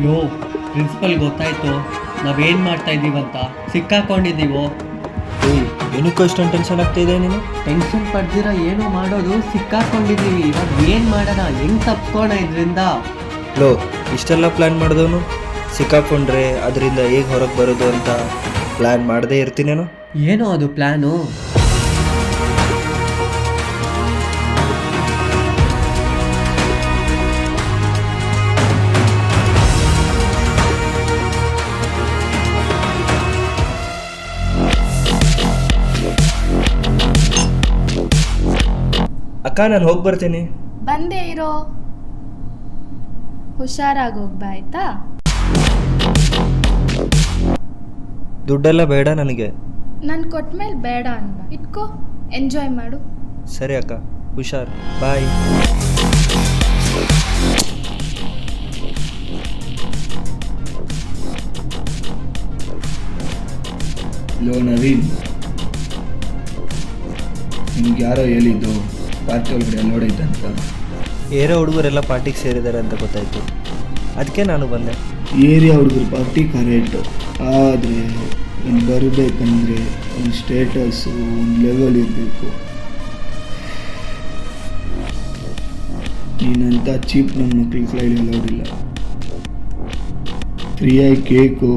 ಯೋ principal ಗೊತ್ತಾಯ್ತು ನಾವೇನು ಮಾಡ್ತಾ ಇದ್ದೀವಂತ ಸಿಕ್ಕಾಕೊಂಡಿದ್ದೀವೋ. ಏಯ್ ಏನಕ್ಕೂ ಇಷ್ಟೊಂದು ಟೆನ್ಷನ್ ಆಗ್ತಿದೆ ನೀನು? ಟೆನ್ಷನ್ ಪಡ್ದಿರ ಏನೋ ಮಾಡೋದು ಸಿಕ್ಕಾಕೊಂಡಿದ್ದೀವಿ. ಇವಾಗ ಏನು ಮಾಡೋಣ, ಹೆಂಗೆ ತಪ್ಪಿಸೋಣ ಇದರಿಂದ? ಲೋ ಇಷ್ಟೆಲ್ಲ ಪ್ಲ್ಯಾನ್ ಮಾಡಿದವನು ಸಿಕ್ಕಾಕೊಂಡ್ರೆ ಅದರಿಂದ ಹೇಗೆ ಹೊರಗೆ ಬರೋದು ಅಂತ ಪ್ಲ್ಯಾನ್ ಮಾಡದೇ ಇರ್ತೀನೇನೋ. ಏನೋ ಅದು ಪ್ಲ್ಯಾನು? ಅಕ್ಕ ನಾನು ಹೋಗಿ ಬರ್ತೀನಿ. ಬಂದೇ ಇರೋ, ಹುಷಾರಾಗಿ ಹೋಗ್ಬಾ ಆಯ್ತಾ? ದುಡ್ಡೆಲ್ಲ ಬೇಡ ನನಗೆ. ನಾನು ಕೊಟ್ಮೇಲೆ ಬೇಡ ಅನ್ಬ, ಇಟ್ಕೋ, ಎಂಜಾಯ್ ಮಾಡು. ಸರಿ ಅಕ್ಕ, ಹುಷಾರ್, ಬಾಯ್. ಲೋ ನವೀನ್, ನಿಮ್ಗೆ ಯಾರೋ ಹೇಳಿದ್ದು ಪಾರ್ಟಿ ಒಳಗಡೆ ನೋಡೈತೆ ಅಂತ. ಏರೋ ಹುಡುಗರೆಲ್ಲ ಪಾರ್ಟಿಗೆ ಸೇರಿದ್ದಾರೆ ಅಂತ ಗೊತ್ತಾಯಿತು, ಅದಕ್ಕೆ ನಾನು ಬಂದೆ. ಏರಿಯಾ ಹುಡುಗರು ಪಾರ್ಟಿ ಕರೆಕ್ಟು, ಆದರೆ ಇನ್ನು ಬರಬೇಕಂದ್ರೆ ಒಂದು ಸ್ಟೇಟಸ್ಸು ಒಂದು ಲೆವೆಲ್ ಇರಬೇಕು. ನೀನಂತ ಚೀಪ್ ನಮ್ಮ ಮಕ್ಳ ಕೈಲಿ ಅಲೋಡಿಲ್ಲ. ಫ್ರೀಯಾಗಿ ಕೇಕು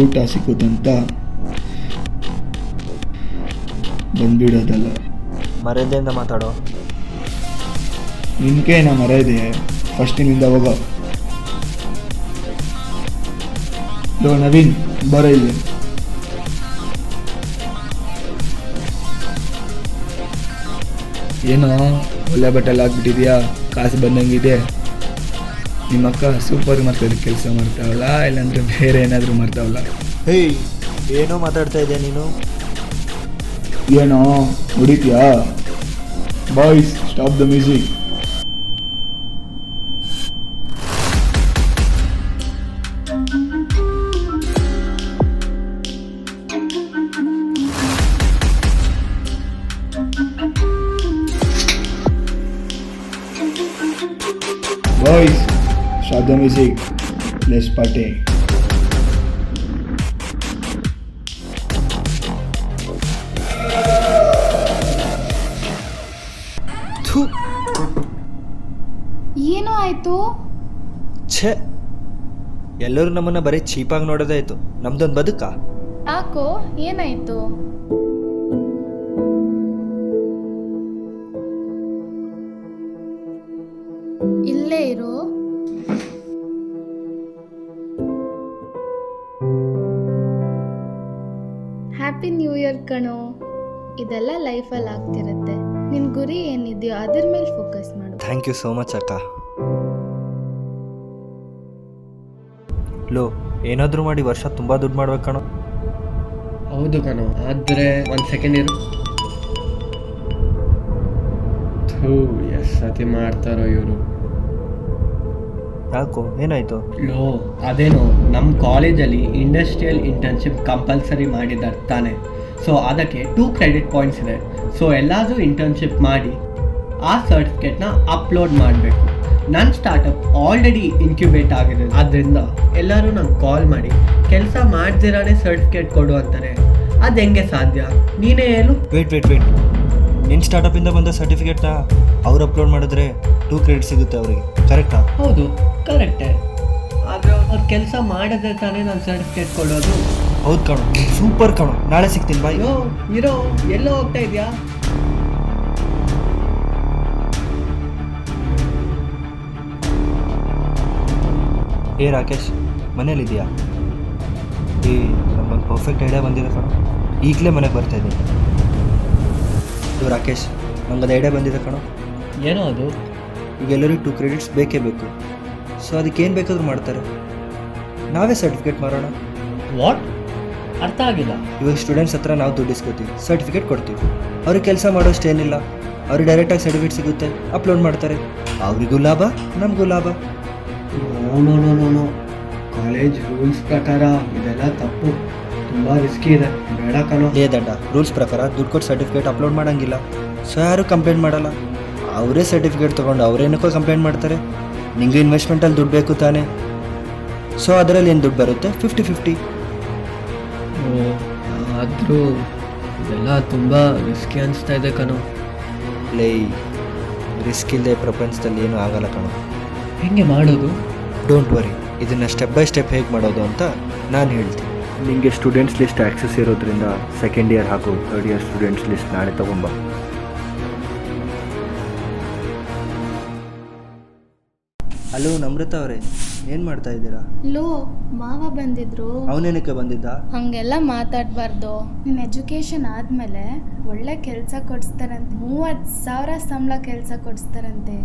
ಊಟ ಸಿಕ್ಕುತ್ತಂತ ಬಂದ್ಬಿಡೋದಲ್ಲ. ಮರ್ಯಾದೆಯಿಂದ ಮಾತಾಡೋ. ನಿನ್ಕೇನ ಮರೆಯದೆ ಫಸ್ಟಿನಿಂದ ಹೋಗೋ. ಲೋ ನವೀನ್, ಬರೋ ಇಲ್ಲಿ. ಏನೋ ಒಳ್ಳೆ ಬಟ್ಟೆಲ್ಲ ಹಾಕ್ಬಿಟ್ಟಿದ್ಯಾ, ಕಾಸು ಬಂದಂಗಿದೆ. ನಿಮ್ಮ ಅಕ್ಕ ಸೂಪರ್ ಮಾರ್ಕೆಟ್ ಕೆಲಸ ಮಾಡ್ತಾವಲ್ಲ, ಇಲ್ಲಾಂದ್ರೆ ಬೇರೆ ಏನಾದರೂ ಮಾಡ್ತಾವಲ್ಲ? ಹೇಯ್ ಏನೋ ಮಾತಾಡ್ತಾ ಇದೆಯಾ ನೀನು? ಏನೋ ಹೊಡಿತೀಯಾ? Boys, stop the music. Boys, stop the music. Let's party. ಥು, ಏನೋ ಆಯ್ತು? ಛೇ, ಎಲ್ಲರೂ ನಮ್ಮನ್ನು ಬರೀ ಚೀಪಾಗಿ ನೋಡೋದಾಯ್ತು, ನಮ್ದೊಂದು ಬದುಕಾ? ಯಾಕೋ, ಏನಾಯ್ತು? ಇಲ್ಲೇ ಇರೋ. ಹ್ಯಾಪಿ ನ್ಯೂ ಇಯರ್ ಕಣೋ. ಇದೆಲ್ಲ ಲೈಫಲ್ಲಿ ಆಗ್ತಿರುತ್ತೆ. ನಿನ್ನ ಗುರಿ ಏನಿದೆಯೋ ಅದ್ರ ಮೇಲೆ ಫೋಕಸ್ ಮಾಡು. ಥ್ಯಾಂಕ್ ಯು ಸೋ ಮಚ್ ಅಕ್ಕ. ಲೋ ಏನಾದರೂ ಮಾಡಿ ವರ್ಷ ತುಂಬ ದುಡ್ಡು ಮಾಡ್ಬೇಕು ಕಣೋ. ಹೌದು ಕಣೋ, ಆದರೆ ಒಂದು ಸೆಕೆಂಡ್ ಇರು. ಎಷ್ಟು ಸತಿ ಮಾಡ್ತಾರೋ ಇವರು. ಯಾಕೋ ಏನಾಯಿತು? ಲೋ ಅದೇನೋ ನಮ್ಮ ಕಾಲೇಜಲ್ಲಿ ಇಂಡಸ್ಟ್ರಿಯಲ್ ಇಂಟರ್ನ್ಶಿಪ್ ಕಂಪಲ್ಸರಿ ಮಾಡಿದ್ದಾರೆ ತಾನೆ. ಸೊ ಅದಕ್ಕೆ 2 ಕ್ರೆಡಿಟ್ ಪಾಯಿಂಟ್ಸ್ ಇದೆ. ಸೊ ಎಲ್ಲಾದರೂ ಇಂಟರ್ನ್ಶಿಪ್ ಮಾಡಿ ಆ ಸರ್ಟಿಫಿಕೇಟ್ನ ಅಪ್ಲೋಡ್ ಮಾಡಬೇಕು. ನನ್ನ ಸ್ಟಾರ್ಟಪ್ ಆಲ್ರೆಡಿ ಇನ್ಕ್ಯುಬೇಟ್ ಆಗಿದೆ, ಆದ್ದರಿಂದ ಎಲ್ಲರೂ ನಂಗೆ ಕಾಲ್ ಮಾಡಿ ಕೆಲಸ ಮಾಡ್ದಿರಾನೇ ಸರ್ಟಿಫಿಕೇಟ್ ಕೊಡು ಅಂತಾರೆ. ಅದು ಹೆಂಗೆ ಸಾಧ್ಯ? ನೀನೇ ಹೇಳು. ವೇಟ್ ನಿನ್ನ ಸ್ಟಾರ್ಟಪಿಂದ ಬಂದ ಸರ್ಟಿಫಿಕೇಟ್ನ ಅವ್ರು ಅಪ್ಲೋಡ್ ಮಾಡಿದ್ರೆ 2 ಕ್ರೆಡಿಟ್ ಸಿಗುತ್ತೆ ಅವರಿಗೆ, ಕರೆಕ್ಟಾ? ಹೌದು, ಕರೆಕ್ಟೇ. ಆದರೆ ಅವ್ರು ಕೆಲಸ ಮಾಡಿದ್ರೆ ತಾನೇ ನಾನು ಸರ್ಟಿಫಿಕೇಟ್ ಕೊಡೋದು. ಹೌದು ಕಣೋ, ಸೂಪರ್ ಕಣೋ, ನಾಳೆ ಸಿಗ್ತೀನಿ, ಬಾಯ್. ಅಯ್ಯೋ ಇರೋ, ಎಲ್ಲೋ ಹೋಗ್ತಾ ಇದೆಯಾ? ಏ ರಾಕೇಶ್, ಮನೇಲಿದೆಯಾ? ಏ ನಮ್ಮೊಂದು ಪರ್ಫೆಕ್ಟ್ ಐಡಿಯಾ ಬಂದಿದೆ ಕಣೋ, ಈಗಲೇ ಮನೆಗೆ ಬರ್ತಾ ಇದ್ದೀನಿ. ರಾಕೇಶ್, ನಮಗೊಂದು ಐಡಿಯಾ ಬಂದಿದೆ ಕಣೋ. ಏನೋ ಅದು? ಈಗ ಎಲ್ಲರಿಗೂ 2 ಕ್ರೆಡಿಟ್ಸ್ ಬೇಕೇ ಬೇಕು. ಸೊ ಅದಕ್ಕೇನು ಬೇಕಾದರೂ ಮಾಡ್ತಾರೆ, ನಾವೇ ಸರ್ಟಿಫಿಕೇಟ್ ಮಾರೋಣ. ವಾಟ್? ಅರ್ಥ ಆಗಿಲ್ಲ. ಇವಾಗ ಸ್ಟೂಡೆಂಟ್ಸ್ ಹತ್ರ ನಾವು ದುಡ್ಡು ಇಸ್ಕೊತೀವಿ, ಸರ್ಟಿಫಿಕೇಟ್ ಕೊಡ್ತೀವಿ. ಅವ್ರಿಗೆ ಕೆಲಸ ಮಾಡೋಷ್ಟು ಏನಿಲ್ಲ, ಅವ್ರಿಗೆ ಡೈರೆಕ್ಟಾಗಿ ಸರ್ಟಿಫಿಕೇಟ್ ಸಿಗುತ್ತೆ, ಅಪ್ಲೋಡ್ ಮಾಡ್ತಾರೆ. ಅವರಿಗೂ ಲಾಭ, ನಮಗೂ ಲಾಭ. ನೋ ಕಾಲೇಜ್ ರೂಲ್ಸ್ ಪ್ರಕಾರ ಇದೆಲ್ಲ ತಪ್ಪು, ತುಂಬ ರಿಸ್ಕಿ ಇದೆ, ಬೇಡ ಕಣೋ. ದಡ್ಡ, ರೂಲ್ಸ್ ಪ್ರಕಾರ ದುಡ್ಡು ಕೊಟ್ಟು ಸರ್ಟಿಫಿಕೇಟ್ ಅಪ್ಲೋಡ್ ಮಾಡೋಂಗಿಲ್ಲ. ಸೊ ಯಾರು ಕಂಪ್ಲೇಂಟ್ ಮಾಡಲ್ಲ, ಅವರೇ ಸರ್ಟಿಫಿಕೇಟ್ ತೊಗೊಂಡು ಅವರೇನಕ್ಕೋ ಕಂಪ್ಲೇಂಟ್ ಮಾಡ್ತಾರೆ. ನಿಂಗೆ ಇನ್ವೆಸ್ಟ್ಮೆಂಟಲ್ಲಿ ದುಡ್ಡು ಬೇಕು ತಾನೇ, ಸೊ ಅದರಲ್ಲಿ ಏನು ದುಡ್ಡು ಬರುತ್ತೆ 50-50. ಆದರೂ ಇದೆಲ್ಲ ತುಂಬ ರಿಸ್ಕಿ ಅನಿಸ್ತಾ ಇದೆ ಕಣೋ. ಲೈ, ರಿಸ್ಕ್ ಇಲ್ಲದೆ ಪ್ರಪಂಚದಲ್ಲಿ ಏನೂ ಆಗಲ್ಲ ಕಣೋ. ಹೆಂಗೆ ಮಾಡೋದು? ಡೋಂಟ್ ವರಿ, ಇದನ್ನು ಸ್ಟೆಪ್ ಬೈ ಸ್ಟೆಪ್ ಹೇಗೆ ಮಾಡೋದು ಅಂತ ನಾನು ಹೇಳ್ತೀನಿ. ನಿಮಗೆ ಸ್ಟೂಡೆಂಟ್ಸ್ ಲಿಸ್ಟ್ ಆ್ಯಕ್ಸಸ್ ಇರೋದ್ರಿಂದ ಸೆಕೆಂಡ್ ಇಯರ್ ಹಾಗೂ ಥರ್ಡ್ ಇಯರ್ ಸ್ಟೂಡೆಂಟ್ಸ್ ಲಿಸ್ಟ್ ನಾಳೆ ತಗೊಂಬ. ಹಲೋ ನಮ್ರತಾ ಅವರೇ, ಏನು ಮಾಡ್ತಾ ಇದ್ದೀರಾ? ಲೋ, ಮಾವ ಬಂದಿದ್ರು. ಅವನೇನಕ್ಕೆ ಬಂದಿದ್ದ? ಹಂಗೆಲ್ಲ ಮಾತಾಡಬಾರ್ದು. ನಿನ್ನ ಎಜುಕೇಷನ್ ಆದಮೇಲೆ ಒಳ್ಳೆ ಕೆಲಸ ಕೊಡಿಸ್ತಾರಂತೆ. 30,000 ಸಂಬಳ ಕೆಲಸ ಕೊಡಿಸ್ತಾರಂತೆ.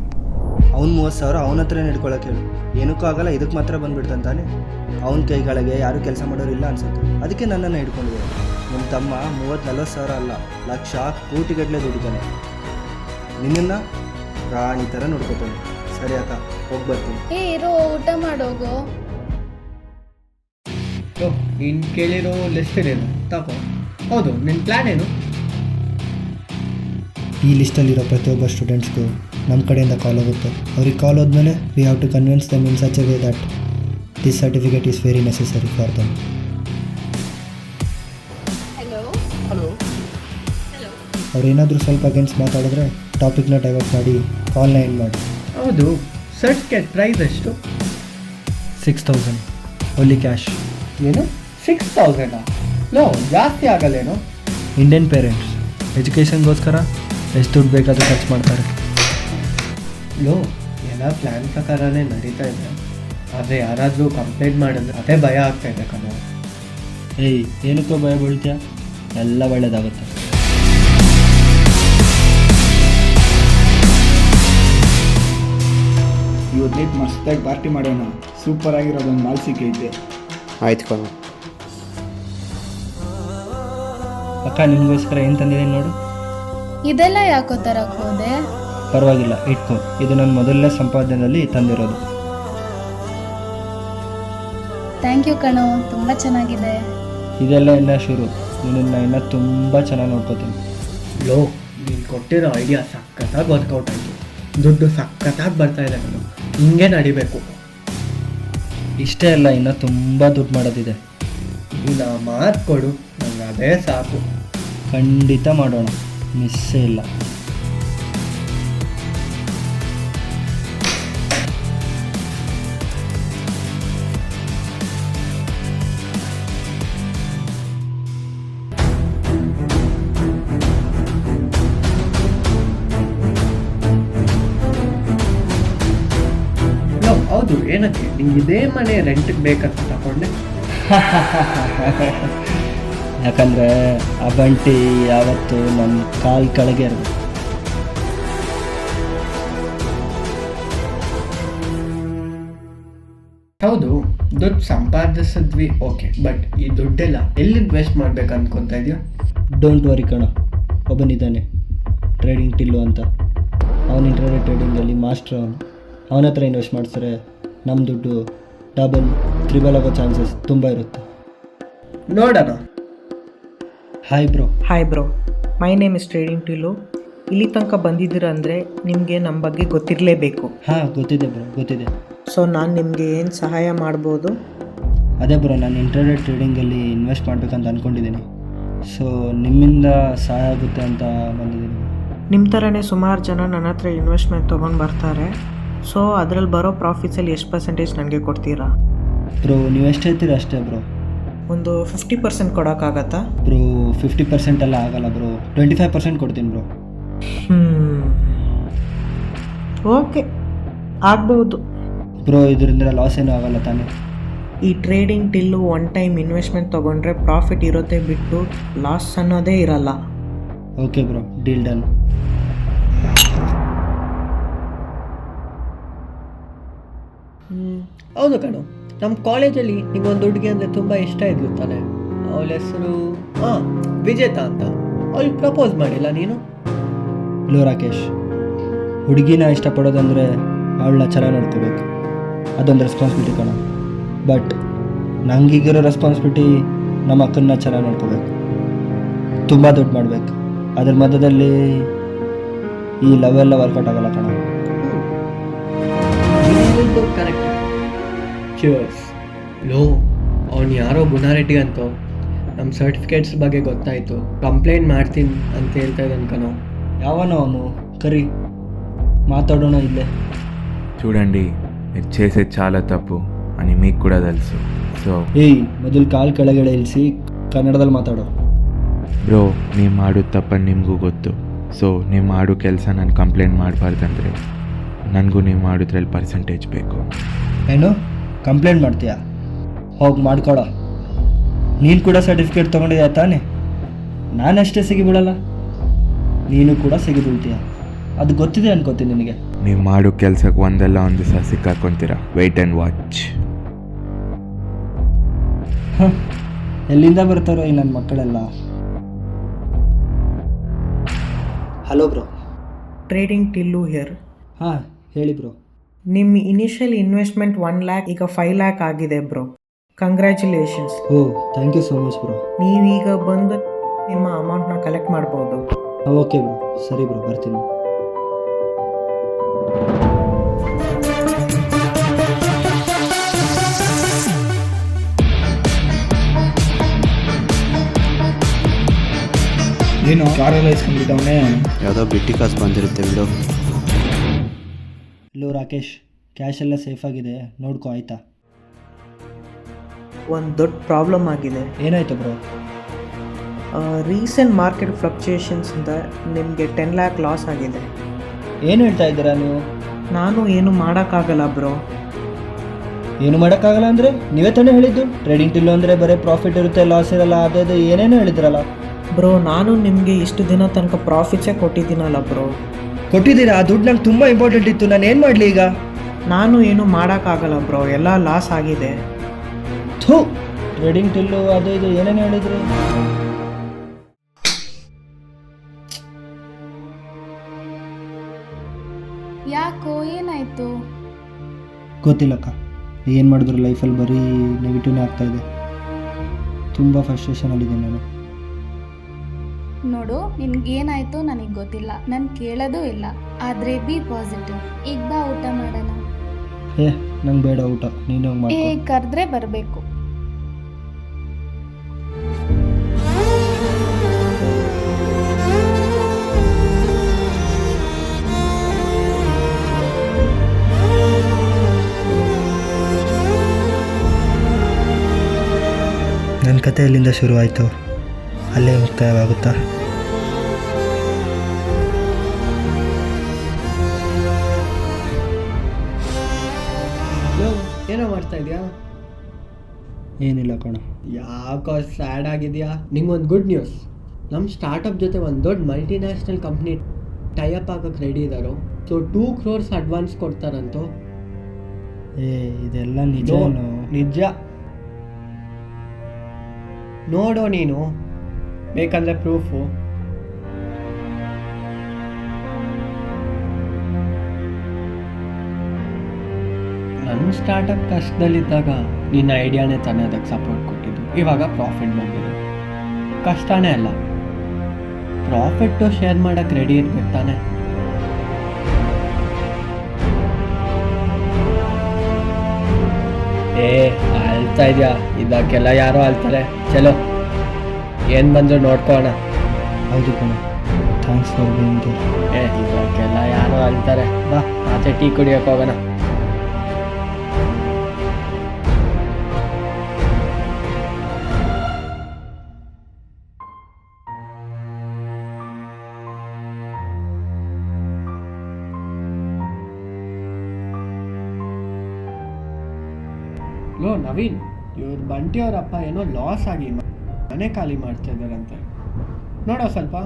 ಅವ್ನು 30,000 ಅವನ ಹತ್ರ ಇಟ್ಕೊಳಕ್ಕೆ ಹೇಳು. ಏನಕ್ಕೂ ಆಗಲ್ಲ, ಇದಕ್ಕೆ ಮಾತ್ರ ಬಂದ್ಬಿಡ್ತಾನೆ. ಅವನ ಕೈಗಳಿಗೆ ಯಾರೂ ಕೆಲಸ ಮಾಡೋರು ಇಲ್ಲ ಅನ್ಸುತ್ತೆ, ಅದಕ್ಕೆ ನನ್ನನ್ನು ಹಿಡ್ಕೊಂಡಿದ್ದಾರೆ. ನಿಮ್ಮ ತಮ್ಮ 30-40 ಸಾವಿರ ಅಲ್ಲ, ಲಕ್ಷ ಕೋಟಿಗಟ್ಟಲೆ ದುಡಿತಾನೆ. ನಿನ್ನನ್ನು ರಾಣಿ ಥರ ನೋಡ್ಕೋತಾನೆ. ಸರಿ ಅಕ್ಕ, ಹೋಗಿ ಬರ್ತೀನಿ. ಇರೋ, ಊಟ ಮಾಡೋಗು. ನೀನು ಕೇಳಿರೋ ಲಿಸ್ಟ್ ಏನು ತಗೋ. ಹೌದು, ನಿನ್ನ ಪ್ಲ್ಯಾನ್ ಏನು? ಈ ಲಿಸ್ಟಲ್ಲಿರೋ ಪ್ರತಿಯೊಬ್ಬ ಸ್ಟೂಡೆಂಟ್ಸ್ಗೂ ನಮ್ಮ ಕಡೆಯಿಂದ ಕಾಲ್ ಹೋಗುತ್ತೆ. ಅವ್ರಿಗೆ ಕಾಲ್ ಹೋದ್ಮೇಲೆ we have to convince them in such a way that this certificate is very necessary for them. ಅವ್ರೇನಾದರೂ ಸ್ವಲ್ಪ ಅಗೇನ್ಸ್ಟ್ ಮಾತಾಡಿದ್ರೆ ಟಾಪಿಕ್ನ ಡೈವರ್ಟ್ ಮಾಡಿ ಕಾಲ್ನ ಎಂಡ್ ಮಾಡಿ. ಹೌದು, ಸರ್ಟಿಫಿಕೇಟ್ ಪ್ರೈಸ್ ಎಷ್ಟು? 6,000 ಓನ್ಲಿ ಕ್ಯಾಶ್. ಏನು 6,000? ಲೋ, ಜಾಸ್ತಿ ಆಗಲ್ಲೇನು? ಇಂಡಿಯನ್ ಪೇರೆಂಟ್ಸ್ ಎಜುಕೇಷನ್ಗೋಸ್ಕರ ಎಷ್ಟು ದುಡ್ಡು ಬೇಕಾದರೂ ಖರ್ಚು ಮಾಡ್ತಾರೆ. ಲೋ, ಎಲ್ಲ ಪ್ಲ್ಯಾನ್ ಪ್ರಕಾರನೇ ನಡೀತಾ ಇದೆ. ಆದರೆ ಯಾರಾದರೂ ಕಂಪ್ಲೇಂಟ್ ಮಾಡಿದ್ರೆ ಅದೇ ಭಯ ಆಗ್ತಾ ಇದೆ ಕಣೋ. ಏಯ್, ಏನಕ್ಕೋ ಭಯ ಬೀಳ್ತೀಯ? ಎಲ್ಲ ಒಳ್ಳೆಯದಾಗುತ್ತೆ. ಇವತ್ತು ನೈಟ್ ಮಸ್ತಾಗಿ ಪಾರ್ಟಿ ಮಾಡೋಣ. ಸೂಪರ್ ಆಗಿರೋದೊಂದು ಮಾಲ್ ಸಿಕ್ಕೈತೆ. ಆಯ್ತು ಕಣ. ಅಕ್ಕ, ನಿಮಗೋಸ್ಕರ ಏನು ತಂದಿದ್ದೀನಿ ನೋಡು. ಇದೆಲ್ಲ ಯಾಕೋ ತರಕ್ಕೆ ಹೋದೆ? ಪರವಾಗಿಲ್ಲ, ಇಟ್ಕೊ. ಇದು ನನ್ನ ಮೊದಲನೇ ಸಂಪಾದನೆಯಲ್ಲಿ ತಂದಿರೋದು. ಥ್ಯಾಂಕ್ ಯು ಕಣೋ, ತುಂಬ ಚೆನ್ನಾಗಿದೆ. ಇದೆಲ್ಲ ಇನ್ನೂ ಶುರು. ನಿನ್ನನ್ನು ಇನ್ನೂ ತುಂಬ ಚೆನ್ನಾಗಿ ನೋಡ್ಕೋತೀನಿ. ಲೋ, ನೀನು ಕೊಟ್ಟಿರೋ ಐಡಿಯಾ ಸಖತ್ತಾಗಿ ವರ್ಕೌಟ್ ಆಯಿತು. ದುಡ್ಡು ಸಖತ್ತಾಗಿ ಬರ್ತಾ ಇದೆ ಕಣೋ. ಹಿಂಗೆ ನಡಿಬೇಕು. ಇಷ್ಟೇ ಅಲ್ಲ, ಇನ್ನೂ ತುಂಬ ದುಡ್ಡು ಮಾಡೋದಿದೆ. ನೀನು ಮಾತು ಕೊಡು, ನಂಗೆ ಅದೇ ಸಾಕು. ಖಂಡಿತ ಮಾಡೋಣ, ಮಿಸ್ಸೇ ಇಲ್ಲ. ಲೋ, ಹೌದು, ಏನಕ್ಕೆ ನಿಂಗೆ ಇದೇ ಮನೆ ರೆಂಟಿಗೆ ಬೇಕಂತ ತಗೊಂಡೆ? ಯಾಕಂದರೆ ಆ ಬಂಟಿ ಯಾವತ್ತು ನನ್ನ ಕಾಲು ಕೆಳಗೆ ಇರಬೇಕು. ಹೌದು, ದುಡ್ಡು ಸಂಪಾದಿಸಿದ್ವಿ, ಓಕೆ. ಬಟ್ ಈ ದುಡ್ಡೆಲ್ಲ ಎಲ್ಲಿ ಇನ್ವೆಸ್ಟ್ ಮಾಡ್ಬೇಕು ಅನ್ಕೊತಾ ಇದೆಯಾ? ಡೋಂಟ್ ವರಿ ಕಣ, ಒಬ್ಬನಿದ್ದಾನೆ ಟ್ರೇಡಿಂಗ್ ಟಿಲ್ಲು ಅಂತ. ಅವನ ಇಂಟರ್ನೆಟ್ ಟ್ರೇಡಿಂಗಲ್ಲಿ ಮಾಸ್ಟರ್. ಅವನ ಹತ್ರ ಇನ್ವೆಸ್ಟ್ ಮಾಡಿಸಿದ್ರೆ ನಮ್ಮ ದುಡ್ಡು ಡಬಲ್ 3 ಆಗೋ ಚಾನ್ಸಸ್ ತುಂಬ ಇರುತ್ತೆ. ನೋಡೋಣ. Hi bro. Hi bro, my name is trading Tillu. ಇಲ್ಲಿ ತನಕ ಬಂದಿದ್ದೀರ ಅಂದರೆ ನಿಮಗೆ ನಮ್ಮ ಬಗ್ಗೆ ಗೊತ್ತಿರಲೇಬೇಕು. ಹಾಂ, ಗೊತ್ತಿದೆ ಬ್ರೋ, ಗೊತ್ತಿದೆ. ಸೊ ನಾನು ನಿಮಗೆ ಏನು ಸಹಾಯ ಮಾಡ್ಬೋದು? ಅದೇ ಬ್ರೋ, ನಾನು ಇಂಟರ್ನೆಟ್ ಟ್ರೇಡಿಂಗಲ್ಲಿ ಇನ್ವೆಸ್ಟ್ ಮಾಡಬೇಕಂತ ಅಂದ್ಕೊಂಡಿದ್ದೀನಿ. ಸೊ ನಿಮ್ಮಿಂದ ಸಹಾಯ ಆಗುತ್ತೆ ಅಂತ ಬಂದಿದ್ದೀನಿ. ನಿಮ್ಮ ಥರನೇ ಸುಮಾರು ಜನ ನನ್ನ ಹತ್ರ ಇನ್ವೆಸ್ಟ್ಮೆಂಟ್ ತೊಗೊಂಡು ಬರ್ತಾರೆ. ಸೊ ಅದರಲ್ಲಿ ಬರೋ ಪ್ರಾಫಿಟ್ಸಲ್ಲಿ ಎಷ್ಟು ಪರ್ಸೆಂಟೇಜ್ ನನಗೆ ಕೊಡ್ತೀರಾ? ಬ್ರೋ, ನೀವು ಎಷ್ಟು ಹೇಳ್ತೀರ ಅಷ್ಟೇ ಬ್ರೋ. ಒಂದು 50% ಕೊಡೋಕ್ಕಾಗತ್ತಾ? ಬ್ರೋ, 50% ಎಲ್ಲ ಆಗಲ್ಲ ಬ್ರೋ, 25% ಕೊಡ್ತೀನಿ ಬ್ರೋ. ಓಕೆ, ಆಗ್ಬೋದು ಬ್ರೋ. ಇದರಿಂದ ಲಾಸ್ ಏನೂ ಆಗಲ್ಲ ತಾನೇ? ಈ ಟ್ರೇಡಿಂಗ್ ಟಿಲ್ಲು ಒನ್ ಟೈಮ್ ಇನ್ವೆಸ್ಟ್ಮೆಂಟ್ ತೊಗೊಂಡ್ರೆ ಪ್ರಾಫಿಟ್ ಇರೋದೇ ಬಿಟ್ಟು ಲಾಸ್ ಅನ್ನೋದೇ ಇರಲ್ಲ. Okay bro, deal done. ಹೌದು ಕಣೋ, ನಮ್ಮ ಕಾಲೇಜಲ್ಲಿ ನಿಂಗೊಂದು ಹುಡುಗಿ ಅಂದರೆ ತುಂಬ ಇಷ್ಟ ಇದ್ಲು ತಾನೆ. ಅವಳ ಹೆಸರು ವಿಜೇತಾ ಅಂತ. ಅವಳಿಗೆ ಪ್ರಪೋಸ್ ಮಾಡಿಲ್ಲ ನೀನು? ಲೋ ರಾಕೇಶ್, ಹುಡುಗಿನ ಇಷ್ಟಪಡೋದಂದರೆ ಅವಳನ್ನ ಚೆನ್ನಾಗಿ ನೋಡ್ಕೋಬೇಕು, ಅದೊಂದು ರೆಸ್ಪಾನ್ಸಿಬಿಲಿಟಿ ಕಣ. ಬಟ್ ನಂಗೀಗಿರೋ ರೆಸ್ಪಾನ್ಸಿಬಿಲಿಟಿ ನಮ್ಮ ಅಕ್ಕನ್ನ ಚೆನ್ನಾಗಿ ನೋಡ್ಕೋಬೇಕು, ತುಂಬ ದುಡ್ಡು ಮಾಡಬೇಕು. ಅದ್ರ ಮಧ್ಯದಲ್ಲಿ ಈ ಲವ್ ಎಲ್ಲ ವರ್ಕೌಟ್ ಆಗಲ್ಲ ಕಣ. ಕರೆಕ್ಟ್. Cheers. ಲೋ ಅವ್ನು ಯಾರೋ ಗುಣಾರೆಡ್ಡಿ ಅಂತೋ ನಮ್ಮ ಸರ್ಟಿಫಿಕೇಟ್ಸ್ ಬಗ್ಗೆ ಗೊತ್ತಾಯಿತು, ಕಂಪ್ಲೇಂಟ್ ಮಾಡ್ತೀನಿ ಅಂತ ಹೇಳ್ತಾ ಇದ್ದಾನೆ ಕಣೋ. ಯಾವನೋ ಅವನು, ಕರಿ మాట్లాడోనా ఇల్లే. చూడండి, మీరు చేసేది చాలా తప్పు అని మీకు కూడా తెలుసు. సో ಏಯ್ ಮೊದಲು ಕಾಲು ಕೆಳಗಡೆ ಇಳಿಸಿ ಕನ್ನಡದಲ್ಲಿ ಮಾತಾಡೋ. ಬ್ರೋ, ನೀವು ಮಾಡೋದು ತಪ್ಪನ್ನು ನಿಮಗೂ ಗೊತ್ತು. ಸೊ ನೀವು ಮಾಡೋ ಕೆಲಸ ನಾನು ಕಂಪ್ಲೇಂಟ್ ಮಾಡಬಾರ್ದಂದ್ರೆ ನನಗೂ ನೀವು ಮಾಡೋದ್ರಲ್ಲಿ ಪರ್ಸೆಂಟೇಜ್ ಬೇಕು. ಏನು ಕಂಪ್ಲೇಂಟ್ ಮಾಡ್ತೀಯಾ? ಹೋಗಿ ಮಾಡ್ಕೊಡೋ. ನೀನು ಕೂಡ ಸರ್ಟಿಫಿಕೇಟ್ ತೊಗೊಂಡಿದ್ಯಾ ತಾನೇ? ನಾನಷ್ಟೇ ಸಿಗಿಬಿಡಲ್ಲ, ನೀನು ಕೂಡ ಸಿಗಿಬೀಳ್ತೀಯ. ಅದು ಗೊತ್ತಿದೆ ಅನ್ಕೋತೀನಿ ನಿನಗೆ. ನೀವು ಮಾಡೋ ಕೆಲಸಕ್ಕೆ ಒಂದಲ್ಲ ಒಂದು ದಿವಸ ಸಿಕ್ಕಾಕೊಂತೀರ. Weight and watch. ಎಲ್ಲಿಂದ ಬರ್ತಾರೋ ಈ ನನ್ನ ಮಕ್ಕಳೆಲ್ಲ. Hello bro. Trading Tillu here. ಹಾಂ ಹೇಳಿ ಬ್ರೋ. ನಿಮ್ಮ ಇನಿಷಿಯಲ್ ಇನ್ವೆಸ್ಟ್ಮೆಂಟ್ 1 lakh ಈಗ 5 lakh ಆಗಿದೆ bro. Congratulations. Oh thank you so much bro. ನೀವೀಗ ಬಂದು ನಿಮ್ಮ ಅಮೌಂಟ್ನ ಕಲೆಕ್ಟ್ ಮಾಡ್ಬೋದು. ಓಕೆ ಬ್ರೋ, ಸರಿ ಬ್ರೋ, ಬರ್ತೀನಿ. ಏನು ಕಾರೆಲ್ಲ ಇಸ್ಕೊಂಡ್ಬಿಟ್ಟವನೇ? ಯಾವುದೋ ಬಿಟ್ಟಿ ಕಾಸು ಬಂದಿರುತ್ತೆ ಬಿಡು. ಹಲೋ ರಾಕೇಶ್, ಕ್ಯಾಶ್ ಎಲ್ಲ ಸೇಫ್ ಆಗಿದೆ, ನೋಡ್ಕೊ ಆಯ್ತಾ? ಒಂದು ದೊಡ್ಡ ಪ್ರಾಬ್ಲಮ್ ಆಗಿದೆ. ಏನಾಯ್ತು ಬ್ರೋ? ರೀಸೆಂಟ್ ಮಾರ್ಕೆಟ್ ಫ್ಲಕ್ಚುಯೇಷನ್ಸಿಂದ ನಿಮಗೆ 10 lakh ಲಾಸ್ ಆಗಿದೆ. ಏನು ಹೇಳ್ತಾ ಇದ್ದೀರಾ ನೀವು? ನಾನು ಏನು ಮಾಡೋಕ್ಕಾಗಲ್ಲ ಬ್ರೋ. ಏನು ಮಾಡೋಕ್ಕಾಗಲ್ಲ ಅಂದರೆ ನೀವೇ ತಾನೇ ಹೇಳಿದ್ದು ಟ್ರೇಡಿಂಗ್ ಟಿಲ್ಲು ಅಂದರೆ ಬರೀ ಪ್ರಾಫಿಟ್ ಇರುತ್ತೆ, ಲಾಸ್ ಇರಲ್ಲ, ಅದೇ ಏನೇನೋ ಹೇಳಿದ್ರಲ್ಲ ಬ್ರೋ. ನಾನು ನಿಮಗೆ ಇಷ್ಟು ದಿನ ತನಕ ಪ್ರಾಫಿಟ್ಸೇ ಕೊಟ್ಟಿದ್ದೀನಲ್ಲ ಬ್ರೋ. ಕೊಟ್ಟಿದ್ದೀರಾ? ಆ ದುಡ್ಡು ನಂಗೆ ತುಂಬ ಇಂಪಾರ್ಟೆಂಟ್ ಇತ್ತು, ನಾನು ಏನು ಮಾಡಲಿ ಈಗ? ನಾನು ಏನು ಮಾಡೋಕ್ಕಾಗಲ್ಲ ಬ್ರೋ, ಎಲ್ಲ ಲಾಸ್ ಆಗಿದೆ. ಥೂ, ಟ್ರೇಡಿಂಗ್ ಟಿಲ್ಲು ಅದು ಇದು ಏನೇನು ಹೇಳಿದ್ರು. ಯಾಕೋ ಏನಾಯ್ತು? ಗೊತ್ತಿಲ್ಲಕ್ಕ, ಏನು ಮಾಡಿದ್ರು ಲೈಫಲ್ಲಿ ಬರೀ ನೆಗೆಟಿವ್ನೇ ಆಗ್ತಾಯಿದೆ. ತುಂಬ ಫ್ರಸ್ಟ್ರೇಷನಲ್ಲಿದ್ದೀನಿ ನಾನು. ನೋಡು, ನಿನ್ಗೇನಾಯ್ತು ನನಗೆ ಗೊತ್ತಿಲ್ಲ, ನಾನು ಕೇಳೋದು ಇಲ್ಲ, ಆದರೆ ಬಿ ಪಾಸಿಟಿವ್. ಈಗ ಬಾ ಊಟ ಮಾಡೋಣ. ನಂಗೆ ಬೇಡ ಊಟ, ನೀನು ಮಾಡಿ. ಕರೆದ್ರೆ ಬರಬೇಕು. ನನ್ನ ಕತೆ ಎಲ್ಲಿಂದ ಶುರುವಾಯಿತು ಅಲ್ಲೇ ಮುಕ್ತಾಯವಾಗುತ್ತಾ? ಏನೋ ಮಾಡ್ತಾ ಇದೆಯಾ? ಏನಿಲ್ಲ ಕಣ. ಯಾಕೋ ಸ್ಯಾಡ್ ಆಗಿದೆಯಾ? ನಿಂಗೊಂದು ಗುಡ್ ನ್ಯೂಸ್. ನಮ್ಮ ಸ್ಟಾರ್ಟಪ್ ಜೊತೆ ಒಂದು ದೊಡ್ಡ ಮಲ್ಟಿನ್ಯಾಷನಲ್ ಕಂಪ್ನಿ ಟೈಅಪ್ ಆಗೋಕ್ಕೆ ರೆಡಿ ಇದ್ದಾರೋ. ಸೊ 2 crores ಅಡ್ವಾನ್ಸ್ ಕೊಡ್ತಾರಂತೋ. ಇದೆಲ್ಲ ನಿಜ? ನಿಜ. ನೋಡೋ ನೀನು, ಬೇಕಂದ್ರೆ ಪ್ರೂಫು. ನನ್ನ ಸ್ಟಾರ್ಟಪ್ ಕಷ್ಟದಲ್ಲಿದ್ದಾಗ ನಿನ್ನ ಐಡಿಯಾನೇ ತಾನೇ ಅದಕ್ಕೆ ಸಪೋರ್ಟ್ ಕೊಟ್ಟಿದ್ದು. ಇವಾಗ ಪ್ರಾಫಿಟ್ ಬಂದಿದೆ. ಕಷ್ಟನೇ ಅಲ್ಲ, ಪ್ರಾಫಿಟ್ಟು ಶೇರ್ ಮಾಡೋಕ್ಕೆ ರೆಡಿ ಇರ್ಬೇಕು ತಾನೆ. ಅಳ್ತಾ ಇದೆಯಾ? ಇದಕ್ಕೆಲ್ಲ ಯಾರೋ ಅಳ್ತಾರೆ. ಚಲೋ, ಏನು ಬಂದರೂ ನೋಡ್ಕೋಣ. ಹೌದು ಕಣ, ಥ್ಯಾಂಕ್ಸ್ ಫಾರ್ ಬೀಯಿಂಗ್ ದೇರ್. ಇದಕ್ಕೆಲ್ಲ ಯಾರೋ ಅಳ್ತಾರೆ. ಬಾ ಆಚೆ ಟೀ ಕುಡಿಯೋಕೆ ಹೋಗೋಣ. ಲೋ ನವೀನ್, ಇವ್ರು ಬಂಟಿ ಅವರಪ್ಪ ಏನೋ ಲಾಸ್ ಆಗಿ ಮನೆ ಖಾಲಿ ಮಾಡ್ತಾ ಇದ್ದಾರಂತೆ. ನೋಡೋ ಸ್ವಲ್ಪ.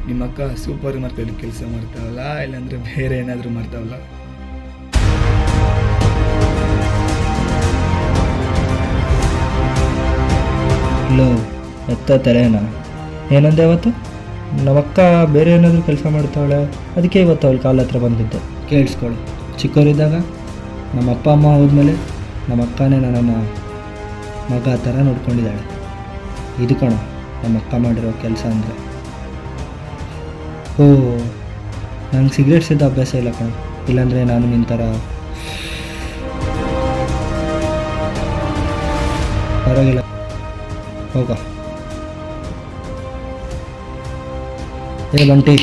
ನಿಮ್ಮಕ್ಕ ಸೂಪರ್ ಮಾರ್ಕೆಟಲ್ಲಿ ಕೆಲಸ ಮಾಡ್ತಾವಲ್ಲ, ಇಲ್ಲಾಂದರೆ ಬೇರೆ ಏನಾದರೂ ಮಾಡ್ತಾವಲ್ಲ? ಹಲೋ, ಎತ್ತ ತಲೆನ ಏನಂದೆ ಅವತ್ತು? ನಮ್ಮಕ್ಕ ಬೇರೆ ಏನಾದರೂ ಕೆಲಸ ಮಾಡ್ತಾವಳೆ, ಅದಕ್ಕೆ ಇವತ್ತು ಅವಳು ಕಾಲ ಹತ್ರ ಬಂದಿದ್ದೆ. ಕೇಳಿಸ್ಕೊಳ್ಳು, ಚಿಕ್ಕವರಿದ್ದಾಗ ನಮ್ಮ ಅಪ್ಪ ಅಮ್ಮ ಹೋದ್ಮೇಲೆ ನಮ್ಮ ಅಕ್ಕನೇ ನನ್ನನ್ನು ಮಗ ಥರ ನೋಡ್ಕೊಂಡಿದ್ದಾಳೆ. ಇದು ಕಣ ನಮ್ಮ ಅಕ್ಕ ಮಾಡಿರೋ ಕೆಲಸ ಅಂದರೆ. ಓ, ನಂಗೆ ಸಿಗರೇಟ್ ಸೇದೋ ಅಭ್ಯಾಸ ಇಲ್ಲ ಕಣ, ಇಲ್ಲಾಂದರೆ ನಾನು ನಿನ್ನ ಥರ ಪರವಾಗಿಲ್ಲ. ಹೋಗ ಏ ಬಂಟಿ,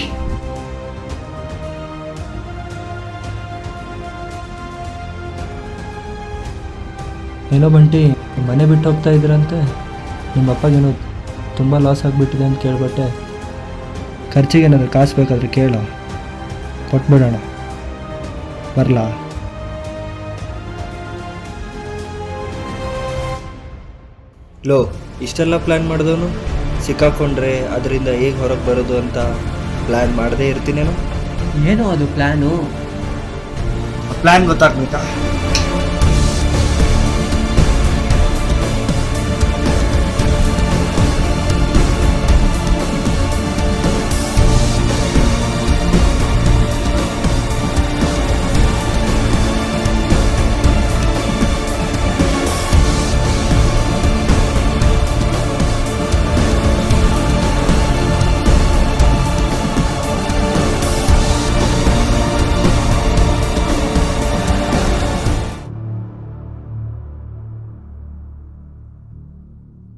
ಏನೋ ಬಂಟಿ ಮನೆ ಬಿಟ್ಟು ಹೋಗ್ತಾ ಇದ್ರಂತೆ, ನಿಮ್ಮ ಅಪ್ಪಗೇನೋ ತುಂಬ ಲಾಸ್ ಆಗಿಬಿಟ್ಟಿದೆ ಅಂತ ಕೇಳ್ಬಿಟ್ಟೆ. ಖರ್ಚಿಗೆ ಏನಾದರೂ ಕಾಸು ಬೇಕಾದ್ರೆ ಕೇಳು, ಕೊಟ್ಬಿಡೋಣ. ಬರಲಾ? ಲೋ, ಇಷ್ಟೆಲ್ಲ ಪ್ಲ್ಯಾನ್ ಮಾಡಿದವನು ಸಿಕ್ಕಾಕೊಂಡ್ರೆ ಅದರಿಂದ ಹೇಗೆ ಹೊರಗೆ ಬರೋದು ಅಂತ ಪ್ಲ್ಯಾನ್ ಮಾಡದೇ ಇರ್ತೀನೇನು? ಏನೋ ಅದು ಪ್ಲ್ಯಾನು? ಪ್ಲ್ಯಾನ್ ಗೊತ್ತಾಗ್ಬೇಕಾ?